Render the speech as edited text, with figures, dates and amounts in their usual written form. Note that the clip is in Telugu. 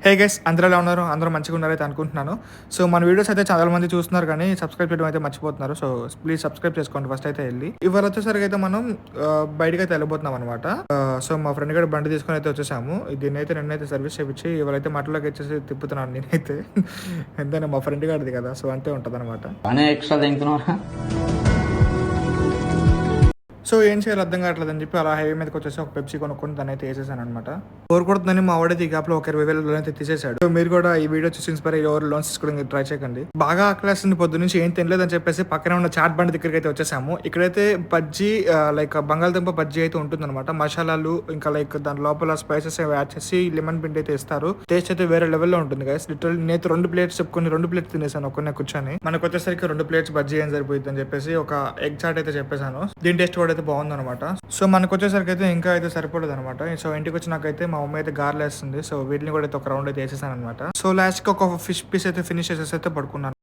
హే గైస్, అందరూ ఎలా ఉన్నారు? అందరూ మంచిగా ఉన్నారైతే అనుకుంటున్నాను. సో మన వీడియోస్ అయితే చాలా మంది చూస్తున్నారు కానీ సబ్స్క్రైబ్ చేయడం అయితే మర్చిపోతున్నారు. సో ప్లీజ్ సబ్స్క్రైబ్ చేసుకోండి ఫస్ట్ అయితే వెళ్ళి. ఇవాళ వచ్చేసరికి అయితే మనం బయటకి అయితే వెళ్ళిపోతున్నాం అనమాట. సో మా ఫ్రెండ్ గారు బండి తీసుకొని అయితే వచ్చేసాము. దీన్నైతే నిన్నైతే సర్వీస్ చేయించి ఇవాళైతే మట్లోకి వచ్చేసి తిప్పుతున్నాను నేనైతే. ఎంతైనా మా ఫ్రెండ్ గారిది కదా, సో అంతే ఉంటుంది అనమాట. ఎక్స్ట్రా తింటున్నారా? సో ఏం చేయాలి అర్థం కావట్లేదని చెప్పి అలా హైవే మీదకి వచ్చేసి ఒక పెప్సీ కొనుక్కొని దాన్ని అయితే వేసేసాను అనమాట. బోర్ కొడుతుందని మా వాడైతే ఈ గ్యాప్లో ఒక 20,000 లోన్ అయితే తీసేశాడు. సో మీరు కూడా ఈ వీడియో చూసి ఇన్స్పైర్ అయ్యి ఎవరు లోన్స్ తీసుకోవడానికి ట్రై చేయకండి. బాగా ఆకలేస్తుంది, పొద్దు నుంచి ఏం తినలేదని చెప్పేసి పక్కనే ఉన్న చాట్ బండి దగ్గరికి అయితే వచ్చేసాము. ఇక్కడైతే బజ్జీ లైక్ బంగాళదుంప బజ్జీ అయితే ఉంటుందన్నమాట. మసాలాలు ఇంకా లైక్ దాని లోపల స్పైసెస్ యాడ్ చేసి లెమన్ పిండి అయితే ఇస్తారు. టేస్ట్ అయితే వేరే లెవెల్లో ఉంటుంది గైస్. లిటరల్ నేను 2 ప్లేట్స్ చెప్పుకొని 2 ప్లేట్స్ తినేసాను ఒక్కనే కూర్చొని. మనకు వచ్చేసరికి 2 ప్లేట్స్ బజ్జీ ఏం సరిపోయింది అని చెప్పేసి ఒక ఎగ్ చాట్ అయితే చెప్పేసాను. దీని టేస్ట్ కూడా అయితే బాగుందన్నమాట. సో మనకు వచ్చేసరికి అయితే ఇంకా అయితే సరిపోలేదు అనమాట. సో ఇంటికి వచ్చి నాకైతే మా మమ్మీ అయితే గార్లు వేస్తుంది. సో వీటిని కూడా అయితే ఒక రౌండ్ అయితే వేసేసాను అనమాట. సో లాస్ట్ కి ఒక ఫిష్ పీస్ అయితే ఫినిష్ చేసేసి అయితే పడుకున్నాను.